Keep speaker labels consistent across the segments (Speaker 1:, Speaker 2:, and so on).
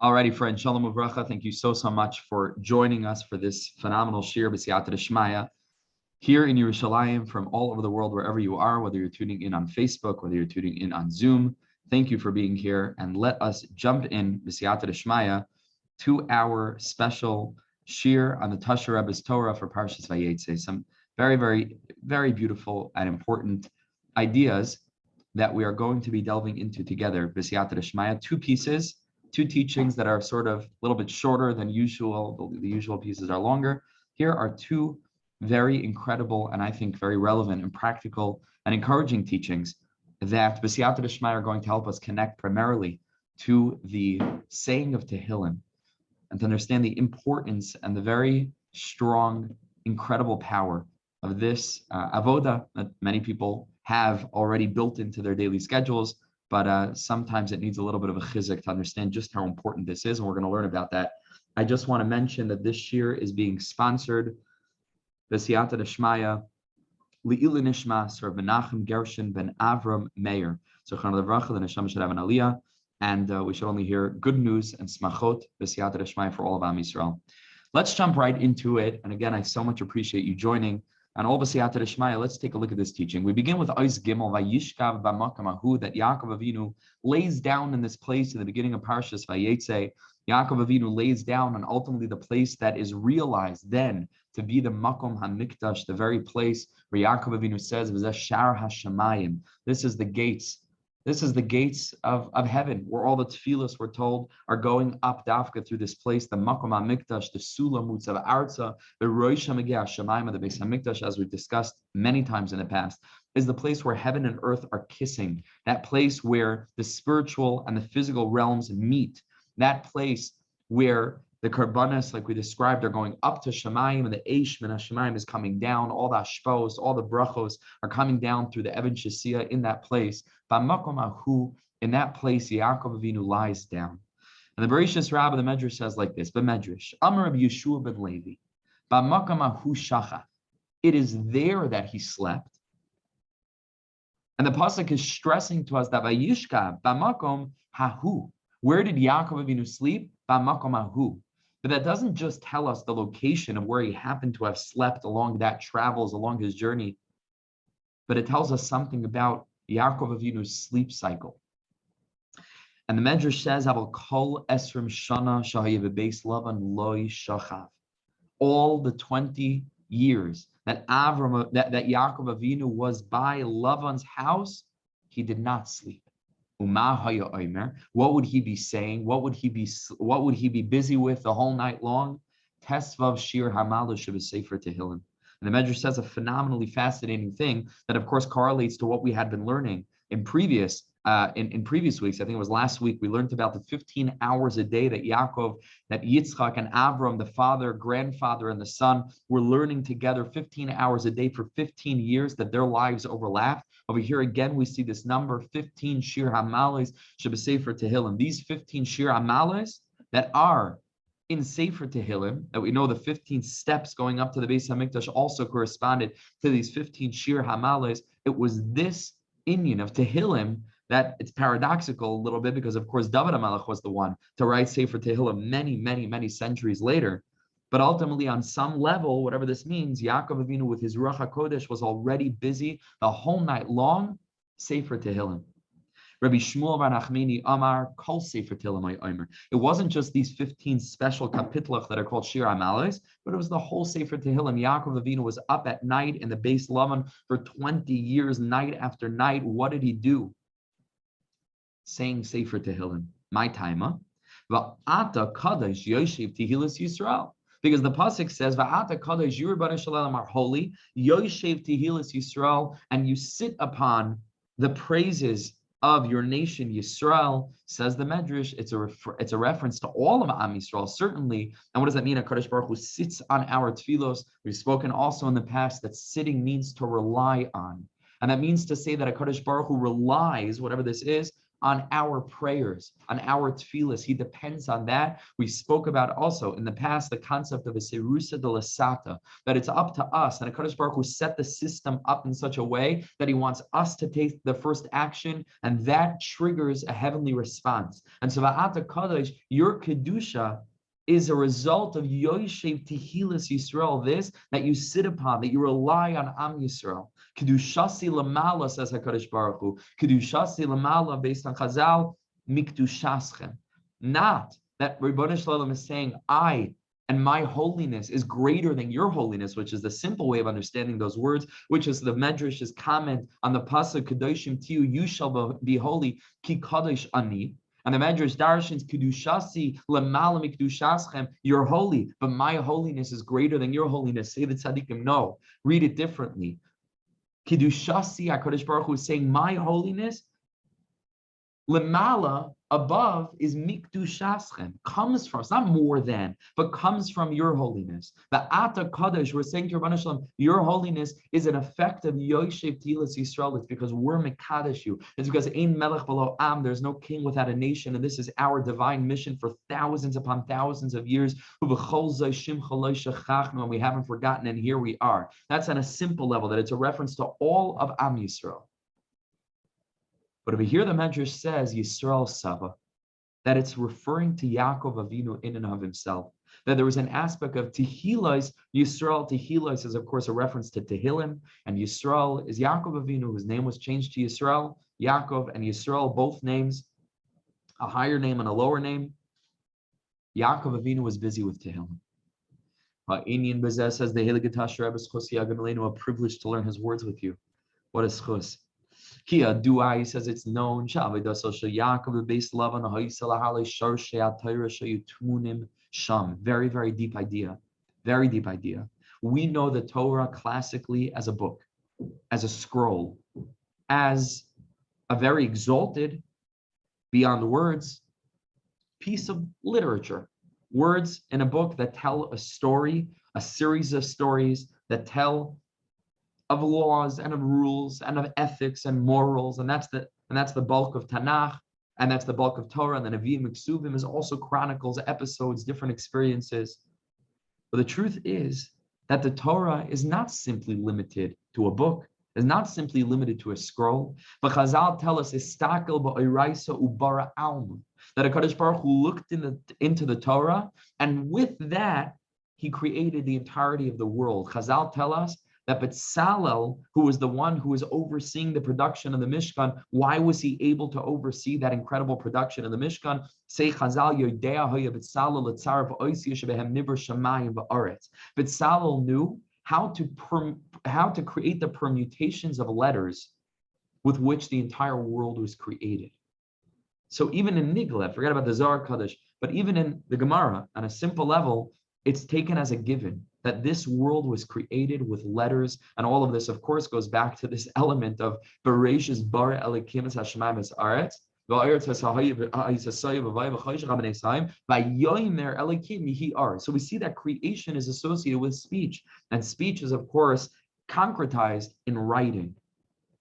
Speaker 1: Alrighty, friend, Shalom Uvracha. Thank you so much for joining us for this phenomenal shiur b'siyata d'shmaya here in Yerushalayim from all over the world, wherever you are, whether you're tuning in on Facebook, whether you're tuning in on Zoom. Thank you for being here, and let us jump in b'siyata d'shmaya to our special shiur on the Tasha Rebbe's Torah for Parshas Vayeitzei. Some very, very, very beautiful and important ideas that we are going to be delving into together b'siyata d'shmaya. Two teachings that are sort of a little bit shorter than usual. The usual pieces are longer. Here are two very incredible and I think very relevant and practical and encouraging teachings that b'siyata d'shmaya are going to help us connect primarily to the saying of Tehillim and to understand the importance and the very strong, incredible power of this avoda that many people have already built into their daily schedules. But sometimes it needs a little bit of a chizuk to understand just how important this is, and we're going to learn about that. I just want to mention that this shiur is being sponsored b'siyata d'shmaya li'ila nishmas Rav Menachem Gershon ben Avram Meir. So Chana Levracha, the neshama should have an aliyah, and we should only hear good news and smachot b'siyata d'shmaya for all of Am Yisrael. Let's jump right into it. And again, I so much appreciate you joining. And all b'siyata d'shmaya, let's take a look at this teaching. We begin with Eis Gimel, Vayishkav b'makam ahu, that Yaakov Avinu lays down in this place in the beginning of Parshas Vayeitzei. Yaakov Avinu lays down, and ultimately the place that is realized then to be the makom hamikdash, the very place where Yaakov Avinu says, "V'zeh shar hashamayim." This is the gates. This is the gates of heaven, where all the tefillos, we're told, are going up dafka through this place, the makom hamikdash, the sulam mutzav arza, the roish hamigah shamayim, the beis hamikdash, as we've discussed many times in the past, is the place where heaven and earth are kissing, that place where the spiritual and the physical realms meet, that place where the karbanas, like we described, are going up to Shemayim, and the Eish min HaShemayim is coming down. All the ashpos, all the brachos are coming down through the Eben Shesiyah in that place. B'makom ahu, in that place, Yaakov Avinu lies down. And the Bereshis Rabbah, the Medrash says like this, B'Medrash, Amar Rabbi Yeshua ben Levi, B'makom ahu shachach. It is there that he slept. And the pasuk is stressing to us that Vayishka, B'makom hahu. Where did Yaakov Avinu sleep? B'makom ahu. But that doesn't just tell us the location of where he happened to have slept along that travels, along his journey, but it tells us something about Yaakov Avinu's sleep cycle. And the Medrash says, "Aval kol esrim shana shahayev beis Lavan loy shachav." All the 20 years that Yaakov Avinu was by Lavan's house, he did not sleep. What would he be saying? What would he be busy with the whole night long? Tesvav shir hamalash of Sefer Tefillim. And the Medrash says a phenomenally fascinating thing that, of course, correlates to what we had been learning in previous weeks. I think it was last week we learned about the 15 hours a day that Yitzchak and Avram, the father, grandfather, and the son, were learning together 15 hours a day for 15 years, that their lives overlapped. Over here again, we see this number 15 shir hamales Sefer Tehillim. These 15 shir hamales that are in Sefer Tehillim, that we know the 15 steps going up to the Beis Hamikdash also corresponded to these 15 shir hamales. It was this inyan of Tehillim that it's paradoxical a little bit, because of course David HaMelech was the one to write Sefer Tehillim many, many, many centuries later. But ultimately, on some level, whatever this means, Yaakov Avinu with his Ruach HaKodesh was already busy the whole night long, Sefer Tehillim. Rabbi Shmuel bar Nachmani Amar Kol Sefer Tehillim Omer. It wasn't just these 15 special kapitlach that are called Shir HaMales, but it was the whole Sefer Tehillim. Yaakov Avinu was up at night in the Beis Lavan for 20 years, night after night. What did he do? Saying Sefer Tehillim. My timer. Va'ata Kadosh Yoshev Tehillas Yisrael. Because the pasuk says, "Va'ata kadosh Yiribana Shalom are holy, Yoshev Tehillas Yisrael," and you sit upon the praises of your nation Yisrael. Says the Medrash, it's a reference to all of Am Yisrael, certainly. And what does that mean? HaKadosh Baruch Hu sits on our tefillos. We've spoken also in the past that sitting means to rely on, and that means to say that HaKadosh Baruch Hu relies, whatever this is, on our prayers, on our tefillas. He depends on that. We spoke about also in the past the concept of a serusa de lasata, that it's up to us. And HaKadosh Baruch Hu set the system up in such a way that he wants us to take the first action, and that triggers a heavenly response. And so Va'ata Kadosh, your Kedusha, is a result of Yoshev Tehillas Yisrael, this that you sit upon, that you rely on Am Yisrael. Kedushasi Lamala, says HaKadosh Baruch Hu. Kedushasi Lamala, based on Chazal, Mikdushaschem. Not that Ribono Shel Olam is saying, I and my holiness is greater than your holiness, which is the simple way of understanding those words, which is the Medrash's comment on the pasuk Kedoshim Tiyu, you shall be holy, Ki Kadosh Ani. And the Medrash darshans Kedushasi Lamala Mikdushaschem, you're holy, but my holiness is greater than your holiness. Say the tzaddikim, no, read it differently. Kedushasi, HaKadosh Baruch Hu is saying, my holiness, Lamala, above, is Mikdushaschem, comes from, it's not more than, but comes from your holiness. The Ata Kadosh, we're saying to Ribono Shel Olam, your holiness is an effect of Yoshev Tehillas Yisrael. It's because we're Mekadosh you. It's because Ein Melech B'lo Am, there's no king without a nation, and this is our divine mission for thousands upon thousands of years. And we haven't forgotten, and here we are. That's on a simple level, that it's a reference to all of Am Yisrael. But over here, the Medrash says Yisrael Saba, that it's referring to Yaakov Avinu in and of himself. That there was an aspect of Tehillos. Yisrael, Tehillos is of course a reference to Tehillim, and Yisrael is Yaakov Avinu, whose name was changed to Yisrael. Yaakov and Yisrael, both names, a higher name and a lower name. Yaakov Avinu was busy with Tehillim. Inyan Bezeh says the Heilige Rebbe Schus Yagamilenu, a privilege to learn his words with you. What is Schus? Kia Duai says it's known. Very, very deep idea. Very deep idea. We know the Torah classically as a book, as a scroll, as a very exalted, beyond words, piece of literature. Words in a book that tell a story, a series of stories that tell of laws and of rules and of ethics and morals, and that's the bulk of Tanakh, and that's the bulk of Torah. And the Nevi'im Ksuvim is also chronicles, episodes, different experiences. But the truth is that the Torah is not simply limited to a book, is not simply limited to a scroll. But Chazal tell us Istakel ba'iraisa ubara alma, that HaKadosh Baruch Hu looked into the Torah, and with that he created the entirety of the world. Chazal tell us that Betzalel, who was the one who was overseeing the production of the Mishkan, why was he able to oversee that incredible production of the Mishkan? Say Chazal, Yodea Hoya Betzalel Letzarav Oisi Shebehem Nibur Shamayim Ba'aretz. Betzalel knew how to create the permutations of letters with which the entire world was created. So even in Nigla, forget about the Zohar Kodesh, but even in the Gemara, on a simple level, it's taken as a given that this world was created with letters, and all of this, of course, goes back to this element of Bereshis bara Elikim es Hashemayim es Aretz, va'aretz hasahayiv ha'isasayim v'vayim v'choshech va'yomer Elikim mihi ar. So we see that creation is associated with speech, and speech is, of course, concretized in writing,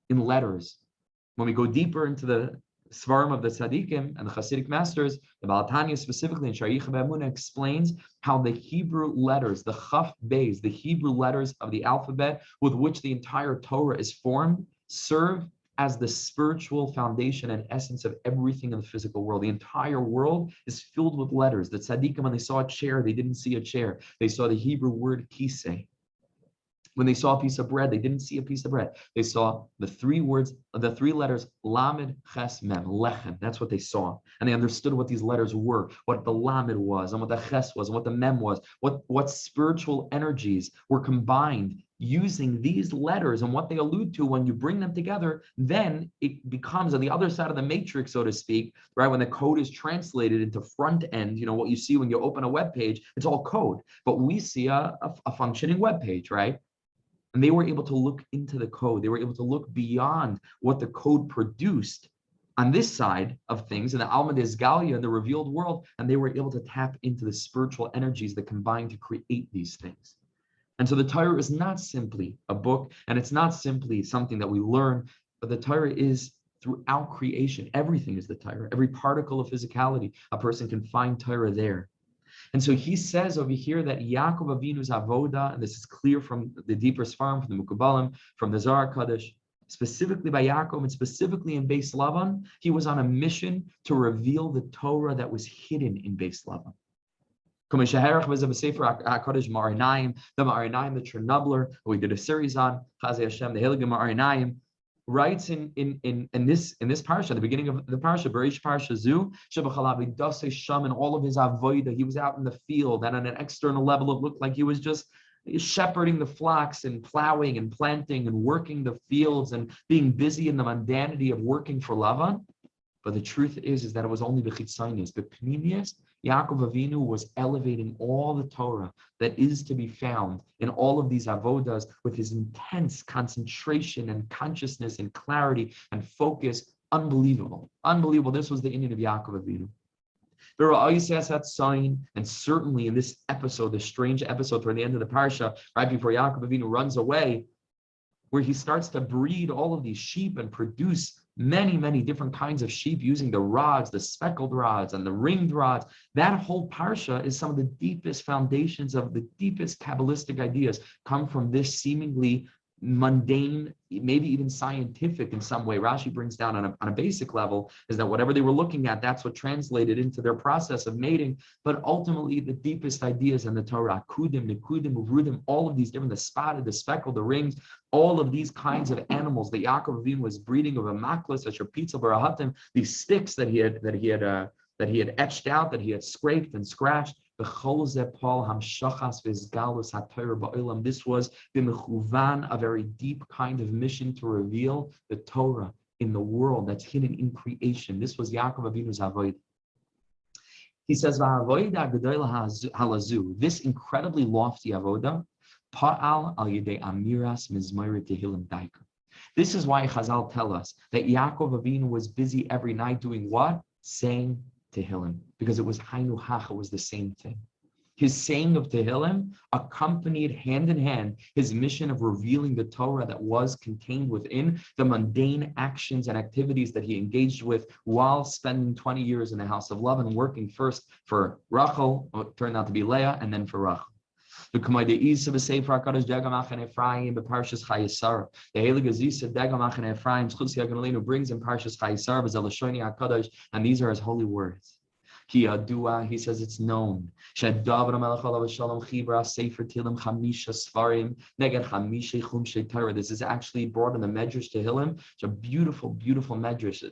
Speaker 1: in letters. When we go deeper into the Svarim of the Tzaddikim and the Hasidic masters, the Baal Tanya specifically in Shariach B'Emunah explains how the Hebrew letters, the Chaf Beis, the Hebrew letters of the alphabet with which the entire Torah is formed, serve as the spiritual foundation and essence of everything in the physical world. The entire world is filled with letters. The Tzaddikim, when they saw a chair, they didn't see a chair. They saw the Hebrew word kisei. When they saw a piece of bread, they didn't see a piece of bread. They saw the three letters, Lamed, Ches, Mem, Lechem. That's what they saw. And they understood what these letters were, what the Lamed was, and what the Ches was, and what the Mem was, what spiritual energies were combined using these letters and what they allude to. When you bring them together, then it becomes on the other side of the matrix, so to speak, right? When the code is translated into front end, what you see when you open a web page, it's all code. But we see a functioning web page, right? And they were able to look into the code. They were able to look beyond what the code produced on this side of things, in the Alma des Galia, in the revealed world, and they were able to tap into the spiritual energies that combine to create these things. And so the Torah is not simply a book, and it's not simply something that we learn, but the Torah is throughout creation. Everything is the Torah. Every particle of physicality, a person can find Torah there. And so he says over here that Yaakov Avinu's avoda, and this is clear from the deeper Sfarim, from the Mukabalim, from the Zohar Kodesh, specifically by Yaakov and specifically in Beis Lavan, he was on a mission to reveal the Torah that was hidden in Beis Lavan. The Ma'arinayim, the Chernobler, we did a series on, Chazei Hashem, the Heilige Ma'arinayim, writes in this parsha, the beginning of the parsha, Bereish Parsha Zu, Shebachalav Idasei Sham, and all of his avodah, he was out in the field, and on an external level, it looked like he was just shepherding the flocks and plowing and planting and working the fields and being busy in the mundanity of working for Lavan. But the truth is that it was only b'chitzonius, but pnimius. Yaakov Avinu was elevating all the Torah that is to be found in all of these avodas with his intense concentration and consciousness and clarity and focus. Unbelievable. Unbelievable. This was the Indian of Yaakov Avinu. There are always that sign, and certainly in this episode, this strange episode toward the end of the parsha, right before Yaakov Avinu runs away, where he starts to breed all of these sheep and produce many, many different kinds of sheep using the rods, the speckled rods and the ringed rods. That whole parsha is some of the deepest foundations of the deepest Kabbalistic ideas come from this seemingly mundane, maybe even scientific in some way. Rashi brings down on a basic level is that whatever they were looking at, that's what translated into their process of mating. But ultimately, the deepest ideas in the Torah, kudim, nikudim, uvrudim, all of these different, the spotted, the speckled, the rings, all of these kinds of animals that Yaakov Avinu was breeding of a maklis, a shapitzel barahatim, these sticks that he had etched out, that he had scraped and scratched. This was the mechuvan, a very deep kind of mission to reveal the Torah in the world that's hidden in creation. This was Yaakov Avinu's avodah. He says, this incredibly lofty avodah, pa'al al yedei amiras mizmoret Tehillim daika. This is why Chazal tell us that Yaakov Avinu was busy every night doing what? Saying Tehillim, because it was Hainu Hach, it was the same thing. His saying of Tehillim accompanied hand in hand his mission of revealing the Torah that was contained within the mundane actions and activities that he engaged with while spending 20 years in the house of love and working first for Rachel, what turned out to be Leah, and then for Rachel. The Eisav Sefer Kodesh Degamach Ephraim beParshas Chayesar. The Heilige Zisa Degamach Ephraim Schutzi Haganolinu brings in Parshas Chayesar B'Zelashoni HaKadosh, and these are his holy words. He says it's known. Sefer Tefillim Chamisha Sfarim Neged Chamisha Chumshei Torah. This is actually brought in the Medrash Tehillim. It's a beautiful, beautiful Medrash.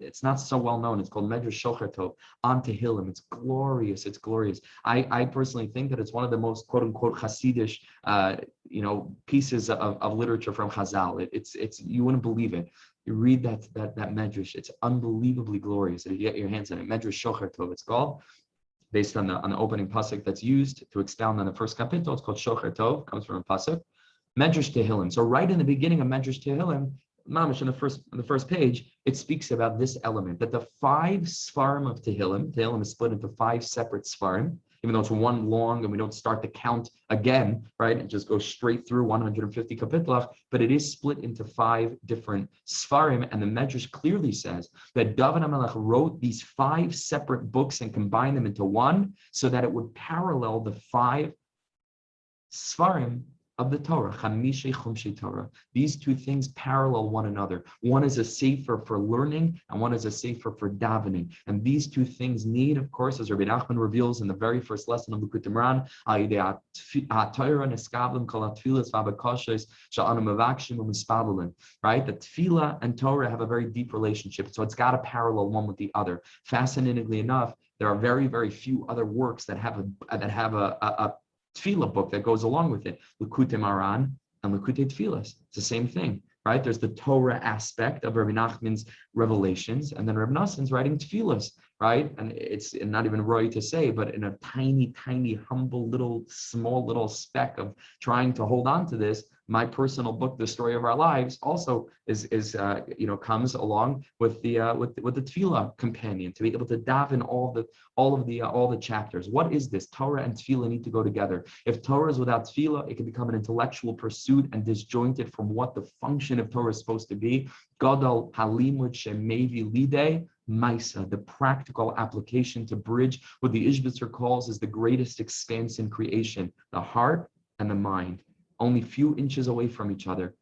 Speaker 1: It's not so well known. It's called Medrash Shocher Tov on Tehillim. It's glorious. It's glorious. I personally think that it's one of the most quote unquote Hasidish pieces of literature from Chazal. It's you wouldn't believe it. You read that medrash; it's unbelievably glorious. If you get your hands on it, Medrash Shocher Tov, it's called, based on the opening pasuk that's used to expound on the first kapitel. It's called Shocher Tov, comes from a pasuk. Medrash Tehillim. So right in the beginning of Medrash Tehillim, mamish on the first page, it speaks about this element that the 5 Sfarim of Tehillim is split into 5 separate Sfarim. Even though it's one long and we don't start the count again, right? It just goes straight through 150 kapitlah, but it is split into 5 different Sfarim. And the Medrash clearly says that David HaMelech wrote these 5 separate books and combined them into one so that it would parallel the 5 Sfarim of the Torah, Chamishei Chumshei Torah. These 2 things parallel one another. One is a sefer for learning, and one is a sefer for davening. And these 2 things need, of course, as Rabbi Nachman reveals in the very first lesson of Likutei Moharan, right? The tefillah and Torah have a very deep relationship, so it's got to parallel one with the other. Fascinatingly enough, there are very, very few other works that have a tefillah book that goes along with it. Likutei Moharan and Likutei Tefillas. It's the same thing, right? There's the Torah aspect of Rabbi Nachman's revelations, and then Rabbi Nassan's writing tefillas, right? And it's not even right to say, but in a tiny, tiny, humble, small little speck of trying to hold on to this, my personal book, The Story of Our Lives, also is comes along with the tefillah companion, to be able to daven all the chapters. What is this? Torah and tefillah need to go together. If Torah is without tefillah, it can become an intellectual pursuit and disjointed from what the function of Torah is supposed to be. Gadol halimud shemevi lidei Maisa, the practical application to bridge what the Ishbitzer calls is the greatest expanse in creation, the heart and the mind, only few inches away from each other,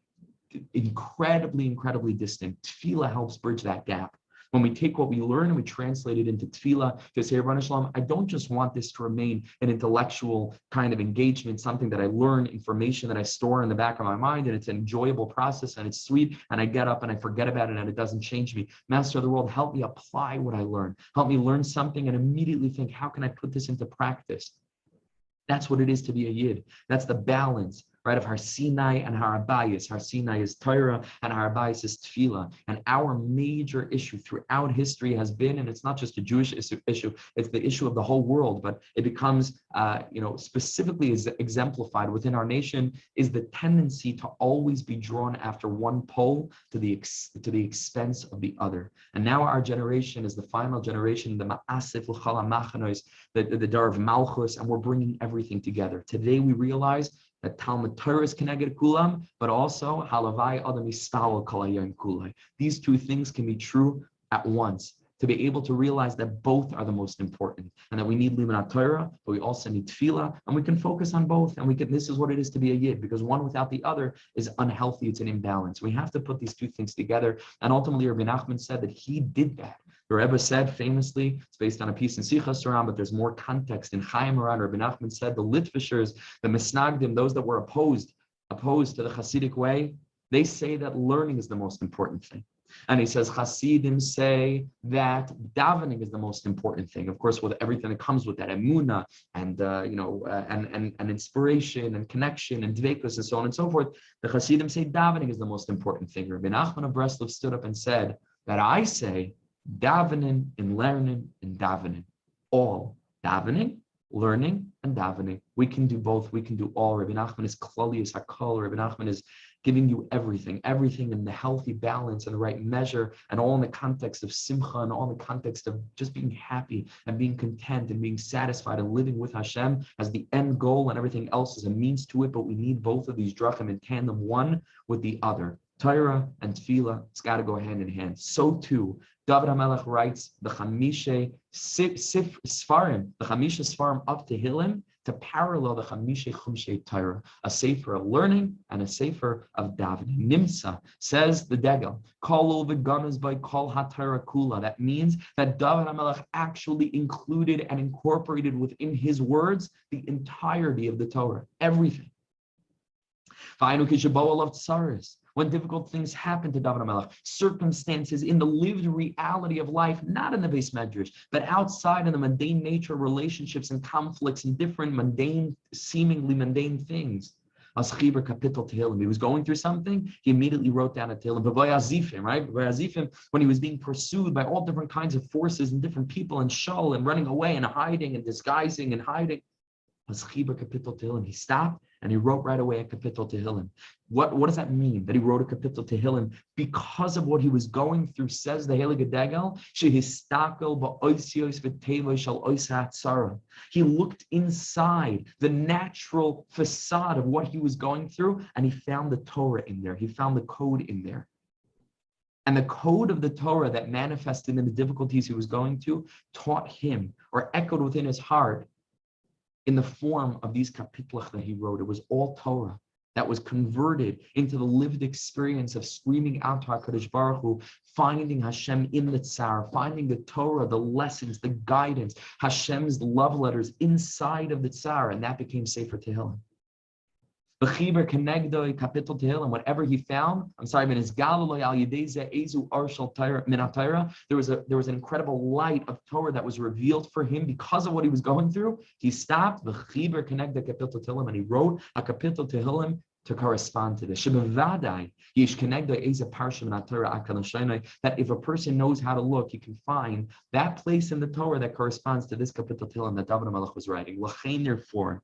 Speaker 1: incredibly, incredibly distant. Tefillah helps bridge that gap. When we take what we learn and we translate it into tefillah, to say, Rebbeinu Shalom, I don't just want this to remain an intellectual kind of engagement, something that I learn, information that I store in the back of my mind, and it's an enjoyable process and it's sweet, and I get up and I forget about it and it doesn't change me. Master of the world, help me apply what I learn. Help me learn something and immediately think, how can I put this into practice? That's what it is to be a Yid. That's the balance, right, of Har Sinai and Har Abayis. Har Sinai is Torah and Har Abayis is Tefillah. And our major issue throughout history has been, and it's not just a Jewish issue, it's the issue of the whole world, but it becomes, specifically is exemplified within our nation, is the tendency to always be drawn after one pole to the expense of the other. And now our generation is the final generation, the Ma'asif L'Chal HaMachanos, the Dar of Malchus, and we're bringing everything together. Today we realize that Talmud Torah is connected kulam, but also halavai adam yistal kol hayom kulai. These two things can be true at once. To be able to realize that both are the most important, and that we need limanat Torah, but we also need tefillah, and we can focus on both. And this is what it is to be a yid, because one without the other is unhealthy. It's an imbalance. We have to put these two things together. And ultimately, Rabbi Nachman said that he did that. The Rebbe said famously, it's based on a piece in Sichas Torah, but there's more context in Chaim Moran. Rabbi Nachman said the Litvishers, the Misnagdim, those that were opposed to the Hasidic way, they say that learning is the most important thing. And he says Hasidim say that davening is the most important thing. Of course, with everything that comes with that, emunah and and inspiration and connection and dveikus and so on and so forth. The Hasidim say davening is the most important thing. Rabbi Nachman of Breslov stood up and said that I say davening and learning and davening, all davening, learning, and davening. We can do both. We can do all. Rabbi Nachman is klalius hakol. Rabbi Nachman is giving you everything in the healthy balance and the right measure, and all in the context of simcha, and all in the context of just being happy and being content and being satisfied and living with Hashem as the end goal, and everything else is a means to it. But we need both of these drachim in tandem, one with the other. Torah and tefillah, it's got to go hand in hand. So too, David HaMelech writes the Chamishe Sfarim, the Chamishe Sfarim of Tehillim, to parallel the Chamishe Chumshei Torah, a sefer of learning and a sefer of davening. Nimsa says the Degel, Kol v'ganas by Kol HaTorah Kula. That means that David HaMelech actually included and incorporated within his words the entirety of the Torah, everything. When difficult things happen to David HaMelech, circumstances in the lived reality of life, not in the Beis Medrash, but outside in the mundane nature of relationships and conflicts and different seemingly mundane things. As Chiber Kapitel Tehillim, he was going through something, he immediately wrote down a Tehillim. But Vayeitzei, right? Vayeitzei, when he was being pursued by all different kinds of forces and different people and shul and running away and hiding and disguising and hiding, as Chiber Kapitel Tehillim, he stopped and he wrote right away a Kapitel Tehillim. What does that mean, that he wrote a Kapitel Tehillim? Because of what he was going through, says the Heilige Degel, he looked inside the natural facade of what he was going through, and he found the Torah in there. He found the code in there. And the code of the Torah that manifested in the difficulties he was going to taught him, or echoed within his heart, in the form of these kapitlach that he wrote. It was all Torah that was converted into the lived experience of screaming out to HaKadosh Baruch Hu, finding Hashem in the tzar, finding the Torah, the lessons, the guidance, Hashem's love letters inside of the tzar, and that became Sefer Tehillim. B'chiber kenegdoi kapitel Tehillim, whatever he found, there was an incredible light of Torah that was revealed for him because of what he was going through. He stopped, B'chiber kenegdoi kapitel Tehillim, and he wrote a kapitel Tehillim to correspond to this. That if a person knows how to look, he can find that place in the Torah that corresponds to this kapitel Tehillim that David HaMelech was writing. Therefore,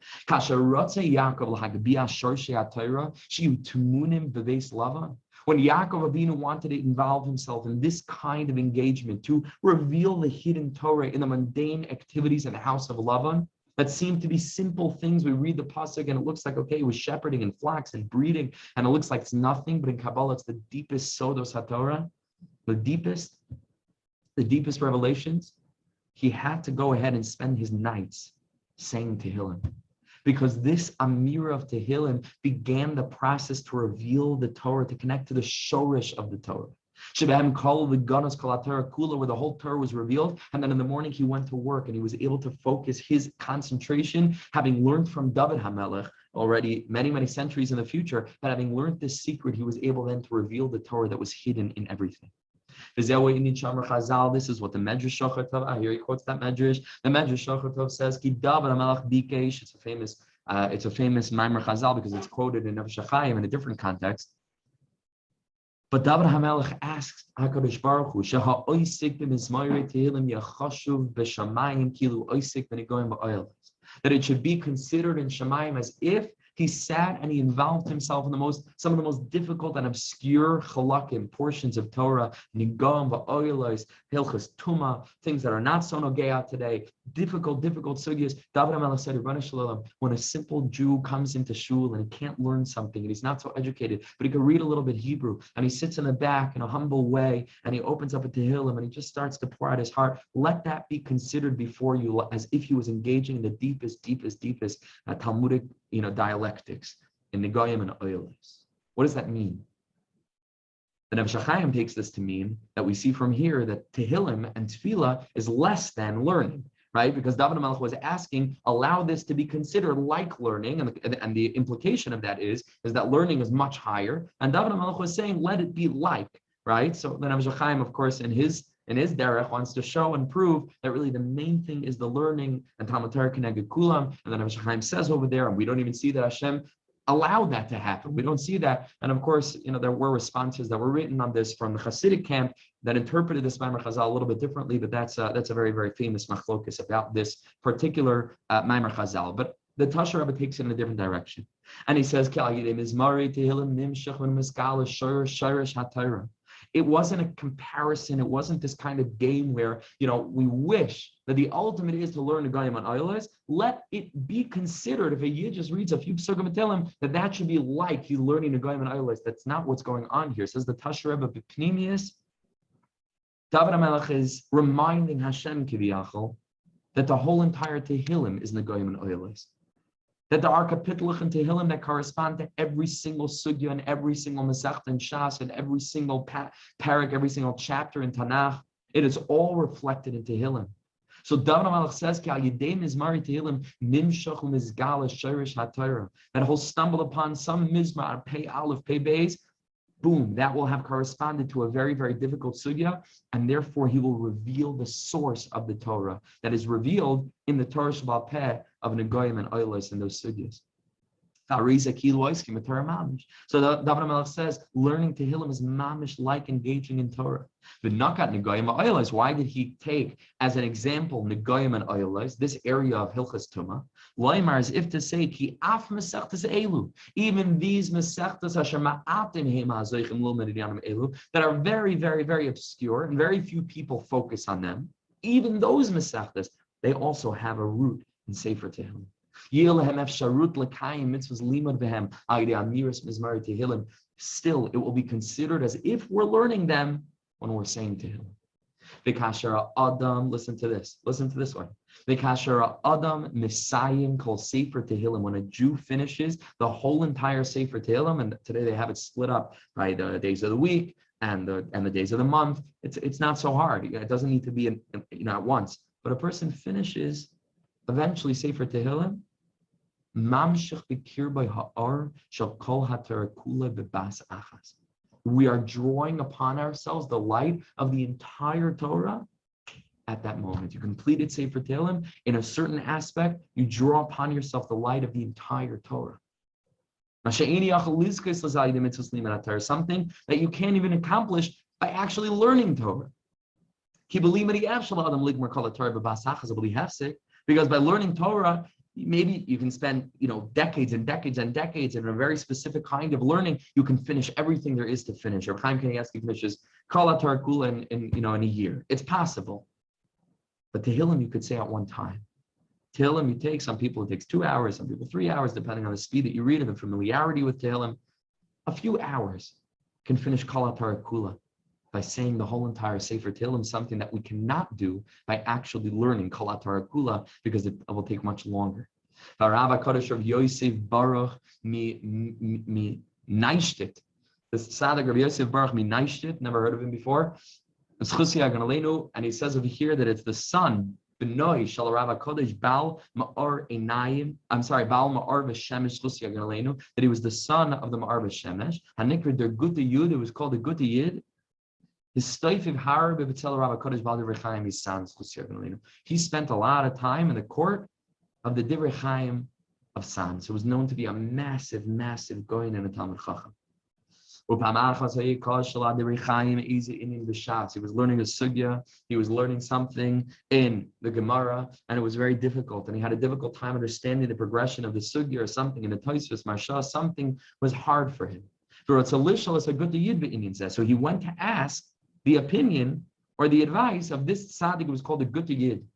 Speaker 1: when Yaakov Avinu wanted to involve himself in this kind of engagement, to reveal the hidden Torah in the mundane activities in the house of Lavan, that seem to be simple things. We read the pasuk and it looks like, okay, it was shepherding and flocks and breeding, and it looks like it's nothing, but in Kabbalah, it's the deepest sodos HaTorah, the deepest revelations. He had to go ahead and spend his nights saying Tehillim, because this Amira of Tehillim began the process to reveal the Torah, to connect to the shorish of the Torah. Shebem kol the ganas kol Torah kula, where the whole Torah was revealed, and then in the morning he went to work and he was able to focus his concentration, having learned from David HaMelech already many centuries in the future, that having learned this secret, he was able then to reveal the Torah that was hidden in everything. This is what the Medrash Shochatov, here he quotes that Medrash. The Medrash Shochatov says, Ki David HaMelech bikesh. It's a famous Maimer Chazal because it's quoted in Nefesh HaChaim in a different context. But David HaMelech asks HaKadosh Baruch Hu, Sheha oisik b'mizmorei Tehillim yachashuv b'shamayim kilu oisik b'negoyim ba'oylos, that it should be considered in Shamayim as if he sat and he involved himself in some of the most difficult and obscure chalakim, portions of Torah, nigam va'oylos, hilchos tuma, things that are not so nogea today, difficult sugyas. David HaMelech said, Rebbeinu Shalom, when a simple Jew comes into shul and he can't learn something and he's not so educated, but he can read a little bit Hebrew, and he sits in the back in a humble way and he opens up a Tehillim and he just starts to pour out his heart, let that be considered before you as if he was engaging in the deepest Talmudic dialectics in Negoyim and Oilis. What does that mean? The Nefesh HaChaim takes this to mean that we see from here that Tehillim and Tefillah is less than learning, right? Because David HaMelech was asking, allow this to be considered like learning, and the implication of that is that learning is much higher, and David HaMelech was saying, let it be like, right? So the Nefesh HaChaim, of course, in his derech wants to show and prove that really the main thing is the learning, and Talmud Torah Keneged Kulam, and then Nefesh HaChaim says over there, and we don't even see that Hashem allowed that to happen. We don't see that. And of course, there were responses that were written on this from the Hasidic camp that interpreted this Maimer Chazal a little bit differently, but that's a very, very famous machlokus about this particular Maimer Chazal. But the Tasha Rebbe takes it in a different direction. And he says, it wasn't a comparison. It wasn't this kind of game where, we wish that the ultimate is to learn Negoyim and Oilos. Let it be considered, if a Yid just reads a few Psukim Tehillim, that should be like he's learning Negoyim and Oilos. That's not what's going on here. It says the Tasha Rebbe B'Pnimius, David HaMelech is reminding Hashem Kiviyachol that the whole entire Tehillim is Negoyim and Oilos. That there are kapitluch and Tehillim that correspond to every single sugya and every single Masechta and Shas and every single parak, every single chapter in Tanakh. It is all reflected in Tehillim. So David HaMelech says, that he'll stumble upon some mizmar, pei aleph, pei beis, boom, that will have corresponded to a very, very difficult sugya, and therefore he will reveal the source of the Torah that is revealed in the Torah Shabbal Peh of Negoyim and Oilos and those sugyas. So David HaMelech says, learning Tehillim is mamish like engaging in Torah. The nakat Negoyim and Oilos, why did he take as an example Negoyim and Oilos, this area of Hilchas Tumah? Loimar, as if to say, Ki af mesechtas elu, even these mesechtas asher ma'atim hema zoichim lo meridianim elu, that are very, very, very obscure, and very few people focus on them. Even those mesechtas, they also have a root in Sefer Tefillim. Still, it will be considered as if we're learning them when we're saying Tehillim. Adam, listen to this one. Adam Misayim called Sefer Tehillim. When a Jew finishes the whole entire Sefer Tehillim, and today they have it split up by the days of the week and the days of the month. It's not so hard. It doesn't need to be at once. But a person finishes eventually Sefer Tehillim. We are drawing upon ourselves the light of the entire Torah at that moment. You completed Sefer Tehillim. In a certain aspect, you draw upon yourself the light of the entire Torah. Something that you can't even accomplish by actually learning Torah. Because by learning Torah, maybe you can spend, decades and decades and decades in a very specific kind of learning. You can finish everything there is to finish. Or Chaim Kanievsky finishes Kol HaTorah Kula in a year. It's possible. But Tehillim you could say at one time. Tehillim you take, some people it takes 2 hours, some people 3 hours, depending on the speed that you read and the familiarity with Tehillim. A few hours can finish Kol HaTorah Kula by saying the whole entire Sefer Tefillim, something that we cannot do by actually learning Kol HaTorah Kula, because it will take much longer. V'Rav HaKadosh Rav Yosef Baruch mi Neishtit. This tzaddik Rav Yosef Baruch mi Neishtit, never heard of him before. And he says over here that it's the son, B'noi Shal Rav HaKadosh Baal Ma'or Einayim. I'm sorry, Baal Ma'or V'Shemesh Chusi Haganaleinu. That he was the son of the Ma'or V'Shemesh. Hanikra der Gute Yud. It was called the Gute Yid. He spent a lot of time in the court of the Divrei Chaim of Sanz. It was known to be a massive, massive goyin in a Talmud Chacham. He was learning a sugya, he was learning something in the Gemara, and it was very difficult. And he had a difficult time understanding the progression of the sugya or something in the Tosfos Marsha. Something was hard for him. So he went to ask the opinion or the advice of this tzaddik who was called the Gute Yid.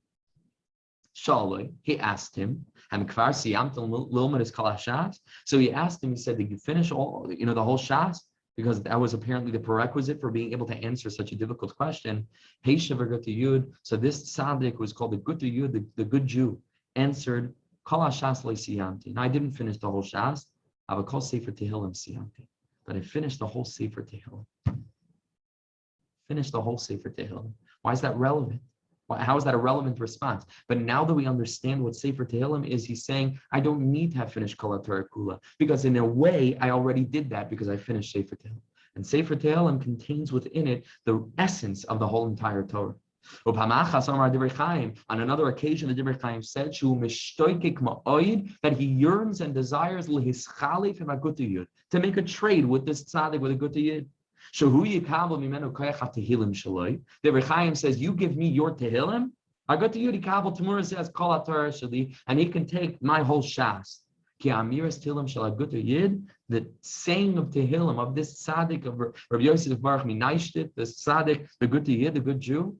Speaker 1: Shaloi, he asked him, so he asked him, he said, did you finish all, the whole Shas? Because that was apparently the prerequisite for being able to answer such a difficult question. So this tzaddik was called the Gute Yid, the good Jew, answered, Kol HaShas lo siyamti. Now I didn't finish the whole Shas, I would call Sefer Tehillim siyamti. But I finished the whole Sefer Tehillim. Finish the whole Sefer Tehillim. Why is that relevant? How is that a relevant response? But now that we understand what Sefer Tehillim is, he's saying, I don't need to have finished Kol HaTorah Kula, because in a way, I already did that because I finished Sefer Tehillim. And Sefer Tehillim contains within it the essence of the whole entire Torah. On another occasion, the Divrei Chaim said that he yearns and desires to make a trade with this tzaddik, with a Gute Yid. The Divrei Chaim says, you give me your Tehillim, I go to you, Tamura says, Kol HaTorah Shali, and he can take my whole Shas. The saying of Tehillim, of this tzaddik, of Rav Yosef Baruch mi Neishtit, this tzaddik, the Gute Yid, the good Jew,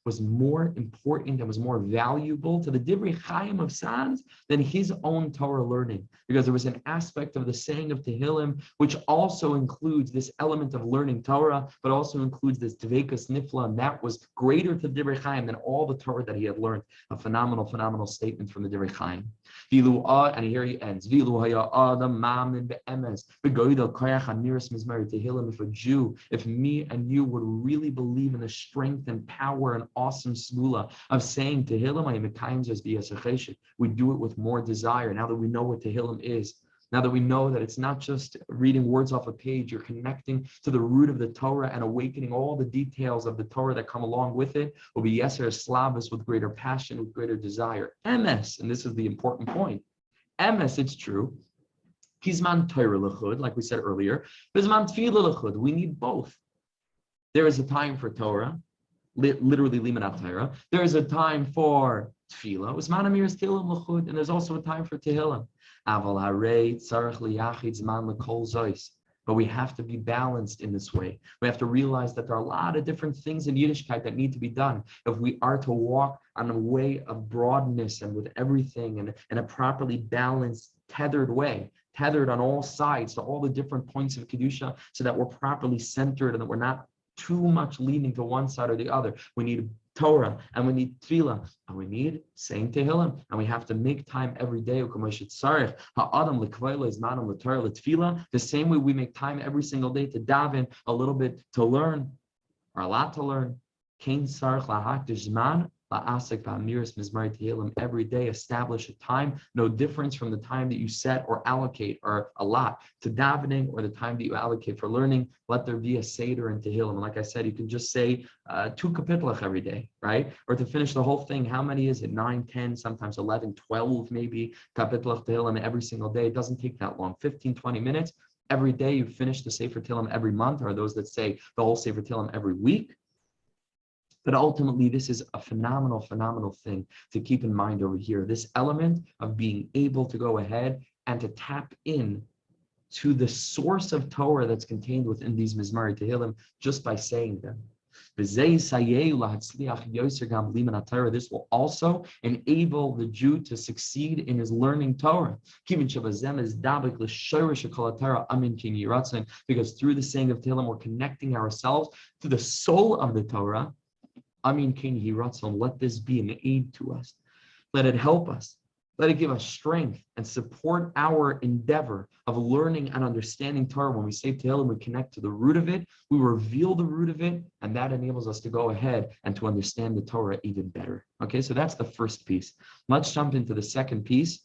Speaker 1: was more important and was more valuable to the Divrei Chaim of Sanz than his own Torah learning, because there was an aspect of the saying of Tehillim which also includes this element of learning Torah, but also includes this Dveikus Nifla, and that was greater to Divrei Chaim than all the Torah that he had learned. A phenomenal, phenomenal statement from the Divrei Chaim. And here he ends. If a Jew, if me and you would really believe in the strength and power and awesome segula of saying Tehillim, we do it with more desire. Now that we know what Tehillim is, now that we know that it's not just reading words off a page, you're connecting to the root of the Torah and awakening all the details of the Torah that come along with it, will be Yeser Slavus with greater passion, with greater desire. MS, and this is the important point. MS, it's true. Kizman Torah l'chud, like we said earlier. Bizman Tefillah l'chud. We need both. There is a time for Torah, literally limanat Torah. There is a time for Tefillah. Uzman Amiras Tehillim l'chud, and there's also a time for Tehillim. Aval harei tzarich liyachid zman l'kol zois. But we have to be balanced in this way. We have to realize that there are a lot of different things in Yiddishkeit that need to be done if we are to walk on a way of broadness and with everything in a properly balanced, tethered way, tethered on all sides to all the different points of Kedusha, so that we're properly centered and that we're not too much leaning to one side or the other. We need Torah, and we need Tefillah, and we need saying Tehillim, and we have to make time every day. The same way we make time every single day to daven, a little bit to learn, or a lot to learn. Every day, establish a time, no difference from the time that you set or allocate or allot to davening or the time that you allocate for learning. Let there be a seder in Tehillim. And like I said, you can just say 2 kapitelach every day, right? Or to finish the whole thing, how many is it? 9, 10, sometimes 11, 12 maybe, kapitelach Tehillim every single day. It doesn't take that long, 15, 20 minutes. Every day you finish the Sefer Tefillim every month, or those that say the whole Sefer Tefillim every week. But ultimately, this is a phenomenal thing to keep in mind over here. This element of being able to go ahead and to tap in to the source of Torah that's contained within these Mizmari Tehillim just by saying them. This will also enable the Jew to succeed in his learning Torah. Because through the saying of Tehillim, we're connecting ourselves to the soul of the Torah. Let this be an aid to us. Let it help us. Let it give us strength and support our endeavor of learning and understanding Torah. When we say Tehillim, we connect to the root of it, we reveal the root of it, and that enables us to go ahead and to understand the Torah even better. Okay, so that's the first piece. Let's jump into the second piece,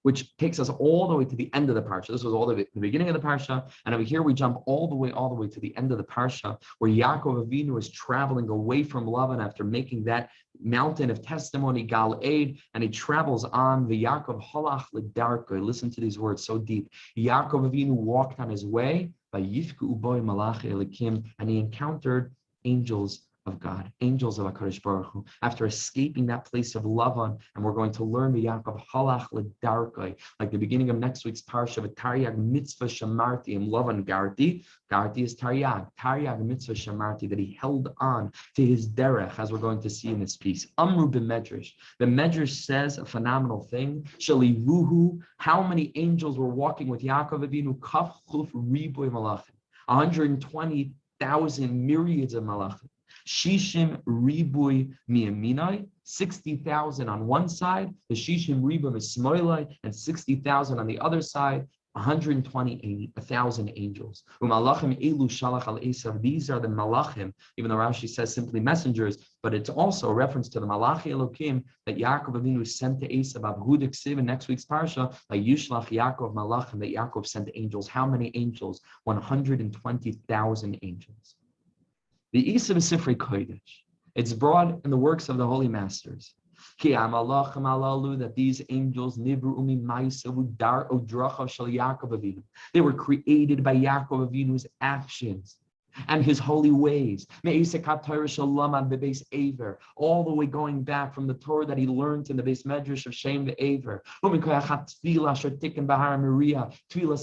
Speaker 1: which takes us all the way to the end of the parsha. This was all the beginning of the parsha, and over here we jump all the way to the end of the parsha, where Yaakov Avinu is traveling away from Lavan after making that mountain of testimony, Gal Eid, and he travels on the Yaakov Halach L'Darko. Listen to these words so deep. Yaakov Avinu walked on his way, by Yifku Uboy Malachi Elikim, and he encountered angels of God, angels of HaKadosh Baruch Hu, after escaping that place of Lavan. And we're going to learn the Yaakov Halach L'Darkei, like the beginning of next week's parsha, of Taryag Mitzvah Shamarti, and Lavan Garti is Taryag Mitzvah Shamarti, that he held on to his derech, as we're going to see in this piece. Amru b'Medrash, the Medrash says a phenomenal thing. Shalivuhu, how many angels were walking with Yaakov Avinu? Kaf Chuf Riboy Malachim, 120,000 myriads of malachim. Shishim Ribui Miyaminai, 60,000 on one side, the Shishim Ribu Mismoilai, and 60,000 on the other side, 120,000 angels. Umalachim Elu Shalach al Eisav, these are the Malachim, even though Rashi says simply messengers, but it's also a reference to the Malachi Elokim that Yaakov Avinu sent to Eisav. Abhudik Siv in next week's parsha, like Yishlach Yaakov Malachim, that Yaakov sent angels. How many angels? 120,000 angels. The Eisav is Sefer Kodesh. It's brought in the works of the holy masters. That these angels, they were created by Yaakov Avinu's actions and his holy ways. All the way going back from the Torah that he learned in the Beis Medrash of Shem Ve'ever. Tfilas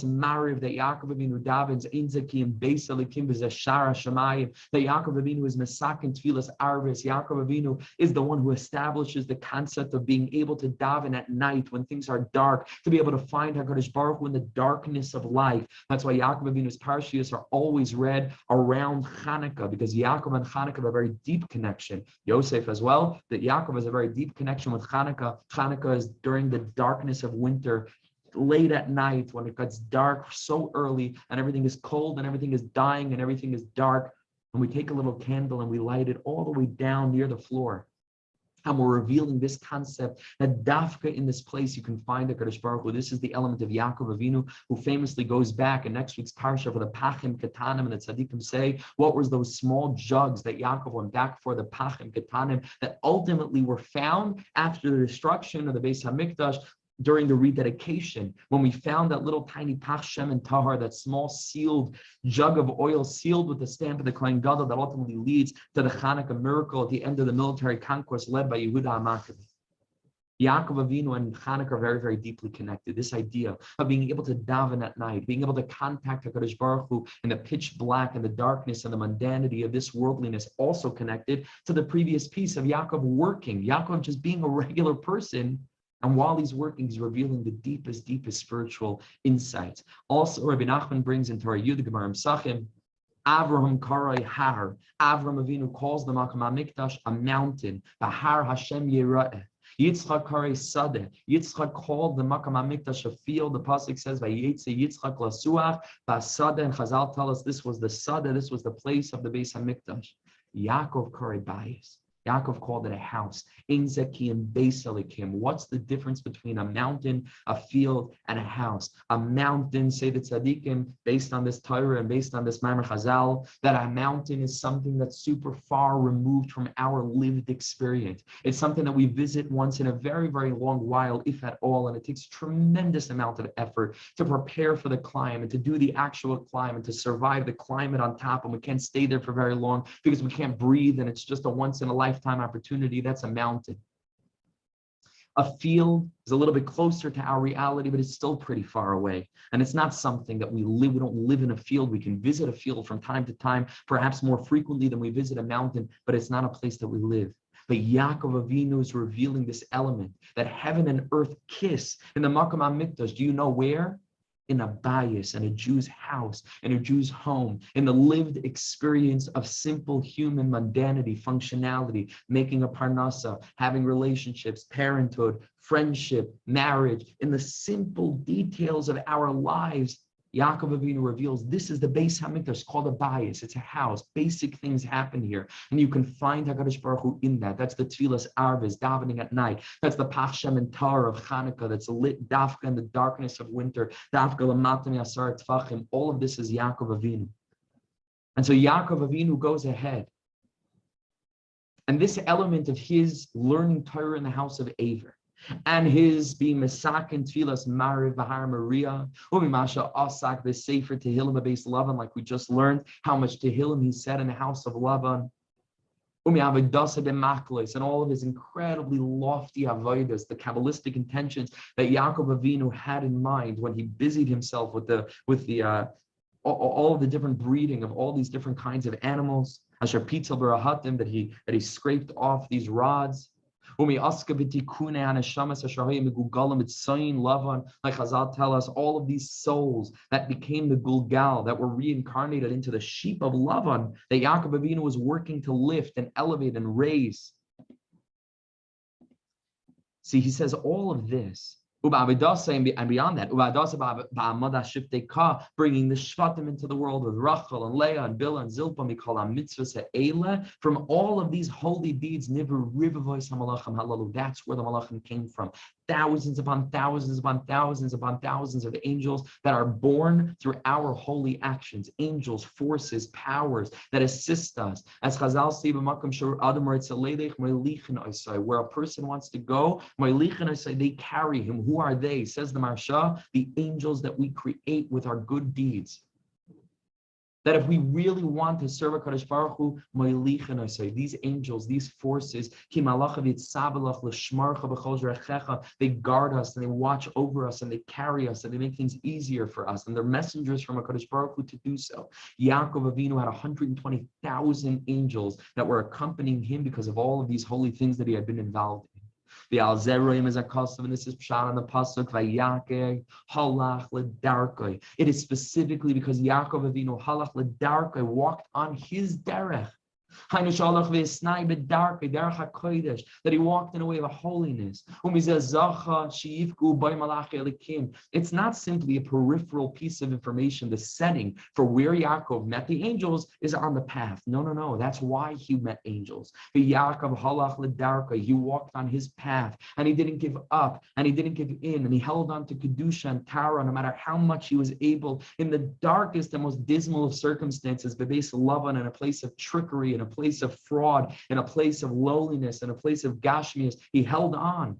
Speaker 1: Mariv that Yaakov Avinu davens, Inzaki and Beis Elikim b'Zashara Shemayim, that Yaakov Avinu is Mesakin Tfilas Arvis. Yaakov Avinu is the one who establishes the concept of being able to daven at night when things are dark, to be able to find HaKadosh Baruch Hu in the darkness of life. That's why Yaakov Avinu's parshias are always read around Hanukkah, because Yaakov and Hanukkah have a very deep connection. Yosef as well, that Yaakov has a very deep connection with Hanukkah. Hanukkah is during the darkness of winter, late at night when it gets dark so early and everything is cold and everything is dying and everything is dark. And we take a little candle and we light it all the way down near the floor. And we're revealing this concept that dafka in this place you can find HaKadosh Baruch Hu. This is the element of Yaakov Avinu, who famously goes back in next week's parsha for the Pachim Ketanim, and the Tzaddikim say, what was those small jugs that Yaakov went back for, the Pachim Ketanim, that ultimately were found after the destruction of the Beis HaMikdash, during the rededication, when we found that little tiny Pach Shem and Tahar, that small sealed jug of oil sealed with the stamp of the Kohen Gadol that ultimately leads to the Hanukkah miracle at the end of the military conquest led by Yehuda HaMaccabi. Yaakov Avinu and Hanukkah are very, very deeply connected. This idea of being able to daven at night, being able to contact HaKadosh Baruch Hu in the pitch black and the darkness and the mundanity of this worldliness, also connected to the previous piece of Yaakov working, Yaakov just being a regular person. And while he's working, he's revealing the deepest spiritual insights. Also, Rabbi Nachman brings in Torah Yud Gemara Sachim, Avraham Karai Har. Avram Avinu calls the Makam HaMikdash a mountain. Bahar Hashem Yera'eh. Yitzchak Karai Sadeh. Yitzchak called the Makam HaMikdash a field. The pasuk says, Vayeitzei Yitzchak Lasuach. Basadeh, and Chazal tell us this was the Sadeh, this was the place of the Beis HaMikdash. Yaakov Karai Bayis. Yaakov called it a house. Ein zekim beis elikim. What's the difference between a mountain, a field, and a house? A mountain, say the tzaddikim, based on this Torah and based on this Ma'amer Chazal, that a mountain is something that's super far removed from our lived experience. It's something that we visit once in a very, very long while, if at all, and it takes a tremendous amount of effort to prepare for the climb and to do the actual climb and to survive the climate on top, and we can't stay there for very long because we can't breathe, and it's just a once-in-a-lifetime opportunity. That's a mountain. A field is a little bit closer to our reality, but it's still pretty far away. And it's not something that we don't live in a field. We can visit a field from time to time, perhaps more frequently than we visit a mountain, but it's not a place that we live. But Yaakov Avinu is revealing this element that heaven and earth kiss in the Makom HaMikdash. Do you know where? In a bayis, in a Jew's house, in a Jew's home, in the lived experience of simple human mundanity, functionality, making a parnasa, having relationships, parenthood, friendship, marriage, in the simple details of our lives. Yaakov Avinu reveals this is the Beis HaMikdash, called a bayis. It's a house. Basic things happen here. And you can find HaKadosh Baruch Hu in that. That's the Tfilas Arvis, davening at night. That's the Pachshem and Tar of Chanukah that's lit dafka in the darkness of winter. Dafka l'matam yasar tfachim. All of this is Yaakov Avinu. And so Yaakov Avinu goes ahead. And this element of his learning Torah in the house of Aver, and his being Mesakin Tfilas Mariv Bahar Maria, Umimasha Asak, the Sefer Tehillim based Lavan, like we just learned, how much Tehillim he said in the house of Lavan. And all of his incredibly lofty avodas, the Kabbalistic intentions that Yaakov Avinu had in mind when he busied himself with all of the different breeding of all these different kinds of animals. Asher Pitzel Barahatim, that he scraped off these rods. Like Chazal tell us, all of these souls that became the Gulgal, that were reincarnated into the sheep of Lavan, that Yaakov Avinu was working to lift and elevate and raise. See, he says all of this. And beyond that, bringing the Shvatim into the world with Rachel and Leah and Bilhah and Zilpah, from all of these holy deeds, that's where the Malachim came from. Thousands upon thousands upon thousands upon thousands of angels that are born through our holy actions. Angels, forces, powers that assist us. As Chazal say, where a person wants to go, they carry him. Who are they? Says the Marsha, the angels that we create with our good deeds. That if we really want to serve HaKadosh Baruch Hu, these angels, these forces, they guard us and they watch over us and they carry us and they make things easier for us, and they're messengers from HaKadosh Baruch Hu to do so. Yaakov Avinu had 120,000 angels that were accompanying him because of all of these holy things that he had been involved in. The Alzeroim is a custom, and this is Pshat on the Pasuk, Vayake, Halach Ledarkoi. It is specifically because Yaakov Avinu, Halach Ledarkoi, walked on his derech. That he walked in a way of holiness. It's not simply a peripheral piece of information. The setting for where Yaakov met the angels is on the path. No. That's why he met angels. He walked on his path, and he didn't give up, and he didn't give in, and he held on to Kedusha and Tara, no matter how much he was able, in the darkest and most dismal of circumstances, Bebeis Lavan, in a place of trickery, in a place of fraud, in a place of lowliness, in a place of gashmias, he held on.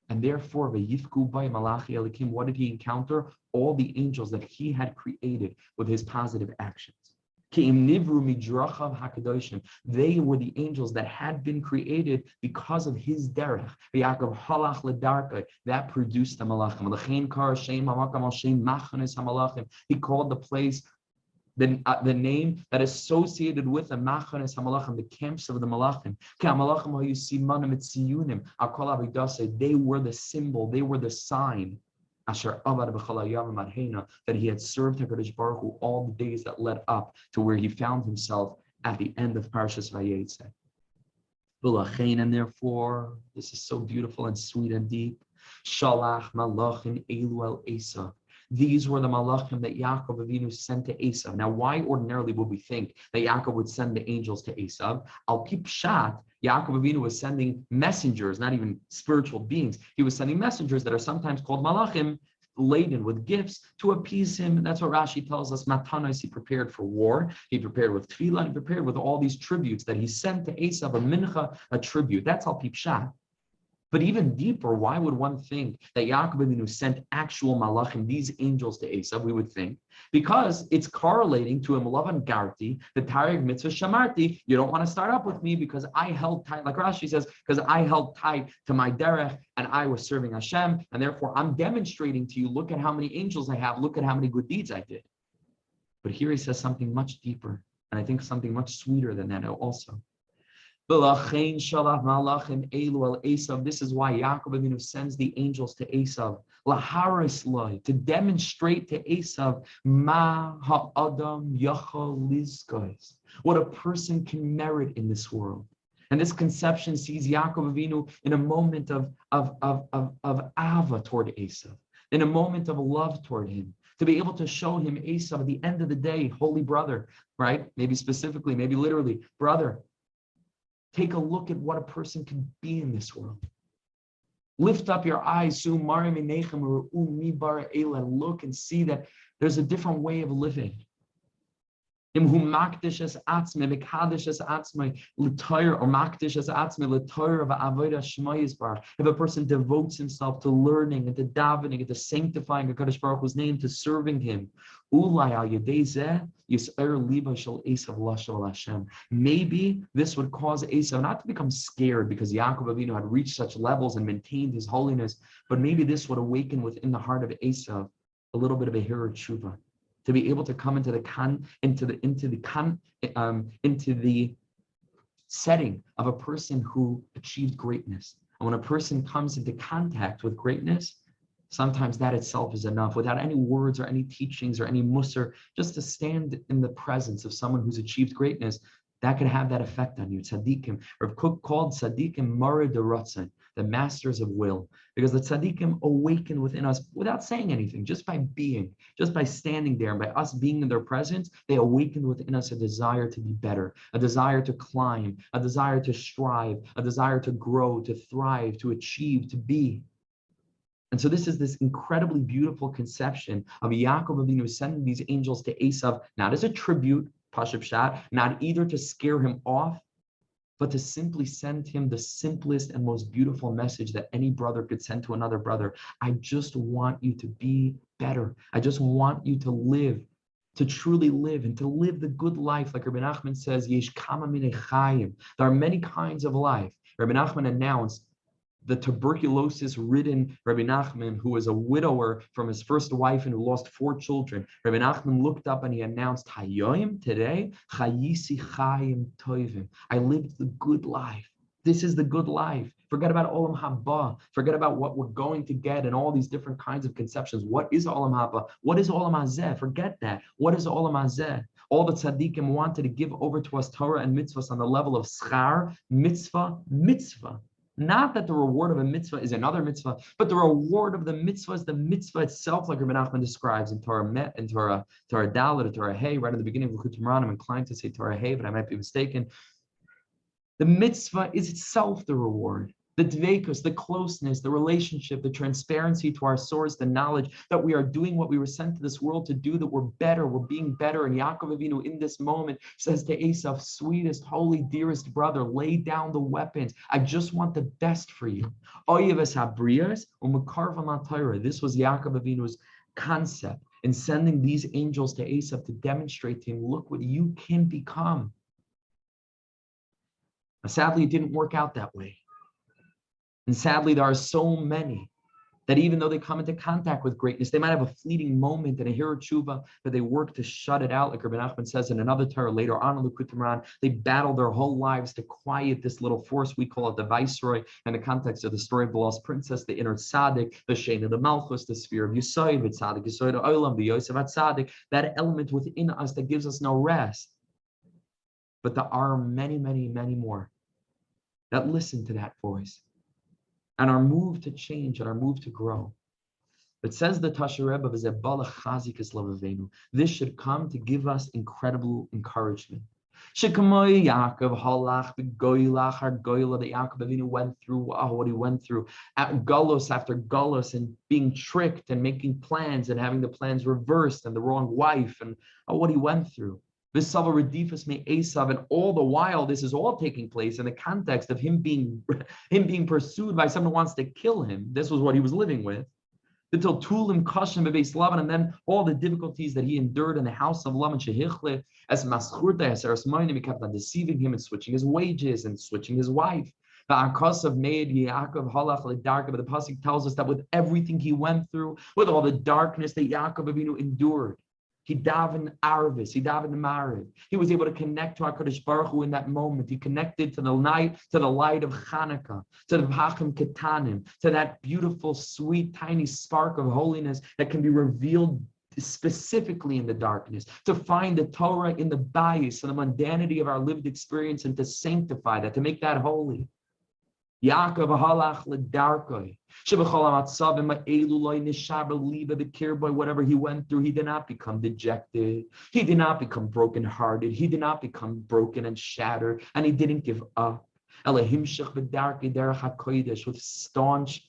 Speaker 1: And therefore, what did he encounter? All the angels that he had created with his positive actions. They were the angels that had been created because of his derech. That produced the malachim. He called the place the name that is associated with the machanes hamalachim, the camps of the malachim. They were the symbol, they were the sign that he had served HaKadosh Baruch Hu all the days that led up to where he found himself at the end of Parshas Vayeitzei. And therefore, this is so beautiful and sweet and deep. Shalach malachim elu el Eisav. These were the malachim that Yaakov Avinu sent to Eisav. Now, why ordinarily would we think that Yaakov would send the angels to Eisav? Al pi pshat, Yaakov Avinu was sending messengers, not even spiritual beings. He was sending messengers that are sometimes called malachim, laden with gifts to appease him. And that's what Rashi tells us. Matanos, he prepared for war. He prepared with tefillah. He prepared with all these tributes that he sent to Eisav, a mincha, a tribute. That's al pi pshat. But even deeper, why would one think that Yaakov Avinu sent actual malachim, these angels to Eisav? We would think because it's correlating to a malavan garti, the tareg mitzvah shamarti. You don't want to start up with me because I held tight, like Rashi says, because I held tight to my derech and I was serving Hashem, and therefore I'm demonstrating to you. Look at how many angels I have. Look at how many good deeds I did. But here he says something much deeper, and I think something much sweeter than that also. This is why Yaakov Avinu sends the angels to Eisav, to demonstrate to Eisav what a person can merit in this world. And this conception sees Yaakov Avinu in a moment of ava toward Eisav, in a moment of love toward him, to be able to show him Eisav at the end of the day, holy brother, right? Maybe specifically, maybe literally, brother. Take a look at what a person can be in this world. Lift up your eyes, and look and see that there's a different way of living. If a person devotes himself to learning and to davening and to sanctifying HaKadosh Baruch Hu's name, to serving him, maybe this would cause Eisav not to become scared because Yaakov Avinu had reached such levels and maintained his holiness, but maybe this would awaken within the heart of Eisav a little bit of a hirur tshuva, to be able to come into the setting of a person who achieved greatness. And when a person comes into contact with greatness, sometimes that itself is enough, without any words or any teachings or any musar, just to stand in the presence of someone who's achieved greatness, that could have that effect on you. Tzaddikim, Rav Kook called tzaddikim mara deratzon, the masters of will, because the tzaddikim awaken within us without saying anything, just by being, just by standing there, and by us being in their presence, they awaken within us a desire to be better, a desire to climb, a desire to strive, a desire to grow, to thrive, to achieve, to be. And so this is this incredibly beautiful conception of Yaakov Avinu sending these angels to Eisav, not as a tribute, Pashup Shat, not either to scare him off, but to simply send him the simplest and most beautiful message that any brother could send to another brother. I just want you to be better. I just want you to live, to truly live, and to live the good life. Like Rabbi Nachman says, Yesh kama minei chayim. There are many kinds of life. Rabbi Nachman announced the tuberculosis-ridden Rabbi Nachman, who was a widower from his first wife and who lost 4 children. Rabbi Nachman looked up and he announced, Hayoim, today, Chayisi Chayim Toivim. I lived the good life. This is the good life. Forget about Olam Haba. Forget about what we're going to get and all these different kinds of conceptions. What is Olam Haba? What is Olam Hazeh? Forget that. What is Olam Hazeh? All the tzaddikim wanted to give over to us Torah and mitzvahs on the level of schar, mitzvah, mitzvah. Not that the reward of a mitzvah is another mitzvah, but the reward of the mitzvah is the mitzvah itself, like Rabbi Nachman describes in Torah Met and Torah Dalet and Torah Hey, right at the beginning of L'chut Imran. I'm inclined to say Torah Hey, but I might be mistaken. The mitzvah is itself the reward. The dveikus, the closeness, the relationship, the transparency to our source, the knowledge that we are doing what we were sent to this world to do, that we're better, we're being better. And Yaakov Avinu in this moment says to Eisav, sweetest, holy, dearest brother, lay down the weapons. I just want the best for you. This was Yaakov Avinu's concept in sending these angels to Eisav to demonstrate to him, look what you can become. Now, sadly, it didn't work out that way. And sadly, there are so many that even though they come into contact with greatness, they might have a fleeting moment and a hirur tshuva, but they work to shut it out. Like Rabbi Nachman says in another Torah later on in L'chut Imran, they battle their whole lives to quiet this little force. We call it the Viceroy, in the context of the story of the lost princess, the inner tzaddik, the Shein of the Malchus, the sphere of Yisod, the tzaddik Yisod of Olam, the Yosef tzaddik, that element within us that gives us no rest. But there are many, many, many more that listen to that voice and are moved to change and are moved to grow. But says the Tasha Rebbe, this should come to give us incredible encouragement. Shekamoy Yaakov halach begoylach har goyla that Yaakov Avinu went through what he went through at Golos after Golos and being tricked and making plans and having the plans reversed and the wrong wife and what he went through. V'sava redifus me Eisav, and all the while this is all taking place in the context of him being pursued by someone who wants to kill him. This was what he was living with. Until Tulim Kashim Bebeis Lavan, and then all the difficulties that he endured in the house of Lavan Shehichle, as Maschurta, as Erasmoinim, he kept on deceiving him and switching his wages and switching his wife. The Akos of Meid Yaakov Halach Ledarka, but the Pasuk tells us that with everything he went through, with all the darkness that Yaakov Avinu endured, he davened Arvis, he davened Mariv. He was able to connect to HaKadosh Baruch Hu in that moment. He connected to the light of Chanukah, to the Vachim Ketanim, to that beautiful, sweet, tiny spark of holiness that can be revealed specifically in the darkness, to find the Torah in the bias and the mundanity of our lived experience and to sanctify that, to make that holy. Yaakov halach ledarkoi. Whatever he went through, he did not become dejected. He did not become brokenhearted. He did not become broken and shattered, and he didn't give up. With staunch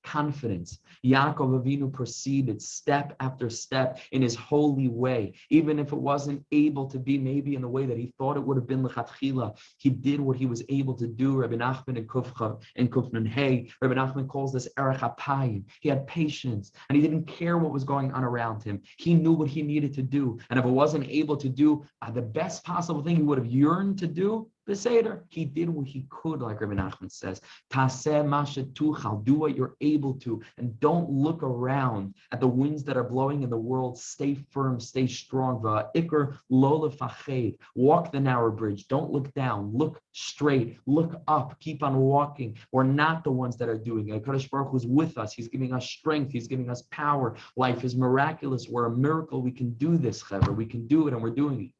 Speaker 1: confidence, Yaakov Avinu proceeded step after step in his holy way, even if it wasn't able to be maybe in the way that he thought it would have been lechatchila. He did what he was able to do. Rabbi Nachman and Kufnan Hey, Rabbi Nachman calls this erech hapayim. He had patience, and he didn't care what was going on around him. He knew what he needed to do, and if it wasn't able to do the best possible thing he would have yearned to do, Beseder, he did what he could, like Rabbi Nachman says. Taseh mashet tuchal, do what you're able to, and don't look around at the winds that are blowing in the world. Stay firm, stay strong. Va'ikr lo lefached, walk the narrow bridge. Don't look down, look straight, look up, keep on walking. We're not the ones that are doing it. HaKadosh Baruch Hu is with us. He's giving us strength. He's giving us power. Life is miraculous. We're a miracle. We can do this, Chaver. We can do it, and we're doing it.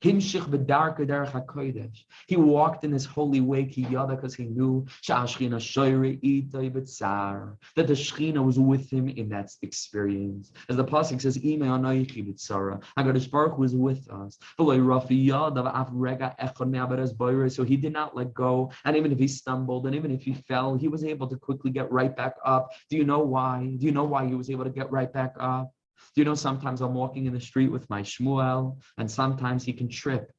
Speaker 1: He walked in this holy way because he knew that the Shekhinah was with him in that experience. As the Pasuk says, HaKadosh Baruch Hu was with us. So he did not let go. And even if he stumbled and even if he fell, he was able to quickly get right back up. Do you know why? Do you know why he was able to get right back up? Do you know sometimes I'm walking in the street with my Shmuel and sometimes he can trip.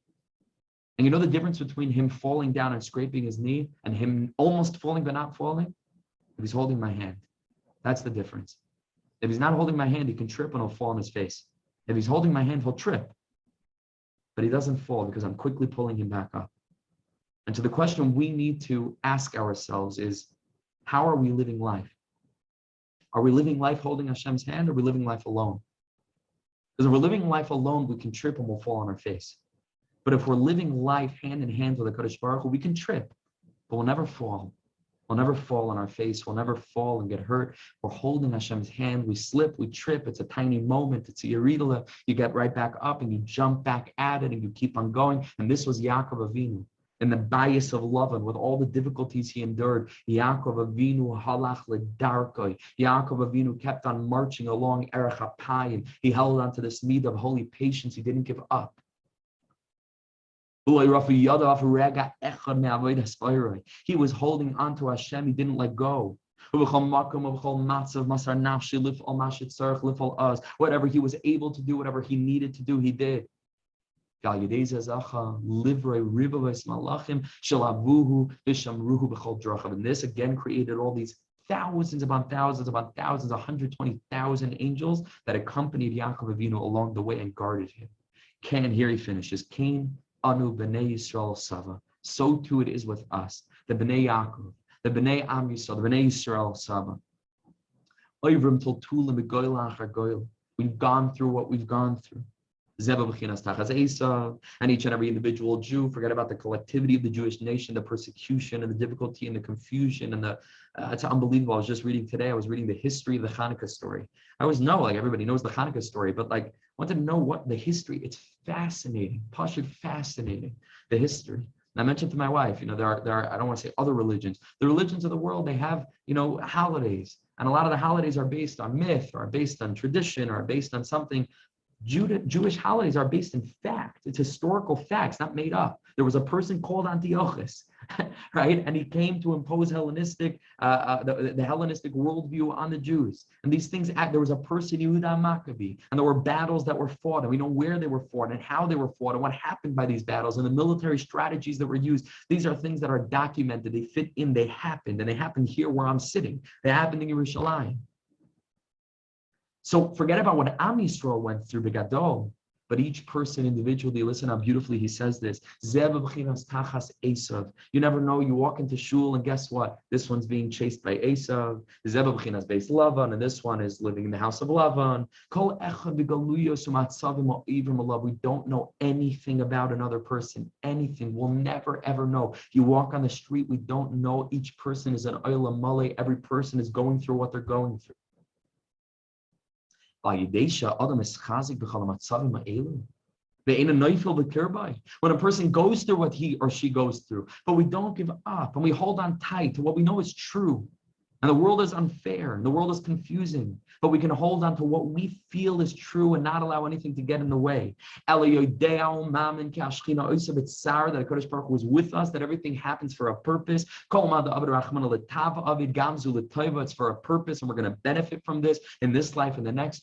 Speaker 1: And you know the difference between him falling down and scraping his knee and him almost falling but not falling? If he's holding my hand, that's the difference. If he's not holding my hand, he can trip and he'll fall on his face. If he's holding my hand, he'll trip. But he doesn't fall because I'm quickly pulling him back up. And so the question we need to ask ourselves is, how are we living life? Are we living life holding Hashem's hand, or are we living life alone? Because if we're living life alone, we can trip and we'll fall on our face. But if we're living life hand in hand with the Kadosh Baruch Hu, we can trip, but we'll never fall. We'll never fall on our face. We'll never fall and get hurt. We're holding Hashem's hand. We slip, we trip. It's a tiny moment. It's a yeridula. You get right back up and you jump back at it and you keep on going. And this was Yaakov Avinu. In the bias of love and with all the difficulties he endured, Yaakov Avinu halach ledarkoi. Yaakov Avinu kept on marching along erech hapayim. He held on to this need of holy patience. He didn't give up. He was holding on to Hashem. He didn't let go. Whatever he was able to do, whatever he needed to do, he did. And this again created all these thousands upon thousands, 120,000 angels that accompanied Yaakov Avinu along the way and guarded him. Cain, here he finishes. Cain, anu b'nei Yisrael sava. So too it is with us, the b'nei Yaakov, the b'nei Am Yisrael, the b'nei Yisrael sava. We've gone through what we've gone through. Eisav, and each and every individual Jew, forget about the collectivity of the Jewish nation, the persecution and the difficulty and the confusion and the it's unbelievable. I was just reading today, I was reading the history of the Hanukkah story. I always know, like everybody knows the Hanukkah story, but like I wanted to know what the history, it's fascinating, Pashut fascinating, the history. And I mentioned to my wife, there are, I don't want to say other religions, the religions of the world, they have, holidays. And a lot of the holidays are based on myth, or are based on tradition, or are based on something. Jewish holidays are based in fact. It's historical facts, not made up. There was a person called Antiochus, right? And he came to impose Hellenistic, the Hellenistic worldview on the Jews. And these things, there was a person, Yehuda Maccabee, and there were battles that were fought, and we know where they were fought and how they were fought and what happened by these battles and the military strategies that were used. These are things that are documented. They fit in, they happened, and they happened here where I'm sitting. They happened in Yerushalayim. So forget about what Am Yisrael went through, Begadol, but each person individually, listen how beautifully he says this. Eisav. You never know, you walk into shul and guess what? This one's being chased by Eisav. Based Lavan, and this one is living in the house of Lavan. We don't know anything about another person. Anything. We'll never ever know. You walk on the street, we don't know. Each person is an olam male. Every person is going through what they're going through. When a person goes through what he or she goes through, but we don't give up and we hold on tight to what we know is true. And the world is unfair and the world is confusing, but we can hold on to what we feel is true and not allow anything to get in the way. That HaKadosh Baruch Hu is with us, that everything happens for a purpose. It's for a purpose, and we're going to benefit from this in this life and the next.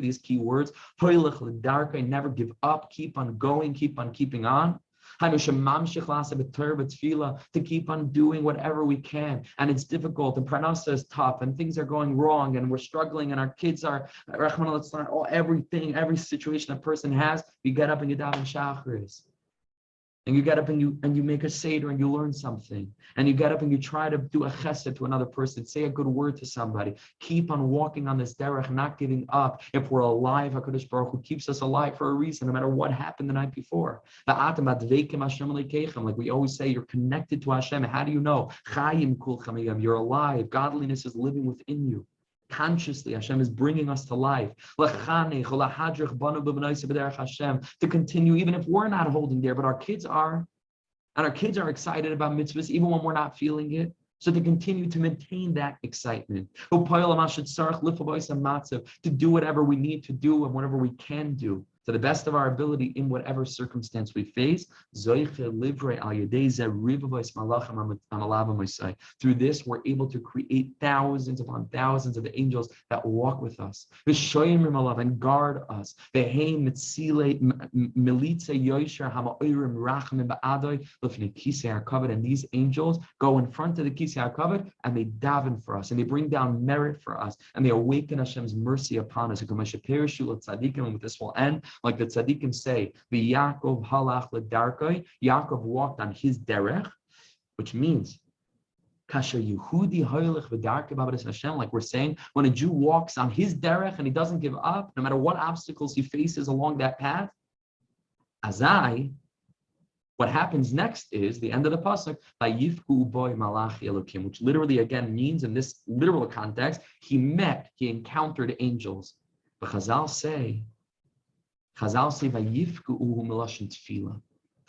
Speaker 1: These key words, never give up, keep on going, keep on keeping on. To keep on doing whatever we can, and it's difficult, and pranasa is tough, and things are going wrong, and we're struggling, and our kids are everything, every situation a person has. You get up and you daven shacharis, and you get up and you make a seder and you learn something, and you get up and you try to do a chesed to another person, say a good word to somebody. Keep on walking on this derech, not giving up. If we're alive, HaKadosh Baruch Hu keeps us alive for a reason, no matter what happened the night before. Like we always say, you're connected to Hashem. How do you know? You're alive. Godliness is living within you. Consciously, Hashem is bringing us to life. To continue, even if we're not holding there, but our kids are. And our kids are excited about mitzvahs, even when we're not feeling it. So to continue to maintain that excitement. To do whatever we need to do and whatever we can do to the best of our ability in whatever circumstance we face. Through this, we're able to create thousands upon thousands of angels that walk with us and guard us. And these angels go in front of the Kisei HaKavod and they daven for us and they bring down merit for us and they awaken Hashem's mercy upon us. And with this will end. Like the tzaddikim say, Yaakov halach ledarkoi, Yaakov walked on his derech, which means kasher Yehudi hoylech v'darkei b'avodas Hashem. Like we're saying, when a Jew walks on his derech and he doesn't give up, no matter what obstacles he faces along that path, azai, what happens next is the end of the pasuk, vayifku boy malachi elokim, which literally again means in this literal context, he encountered angels. But Chazal say vayifku milashon tefillah.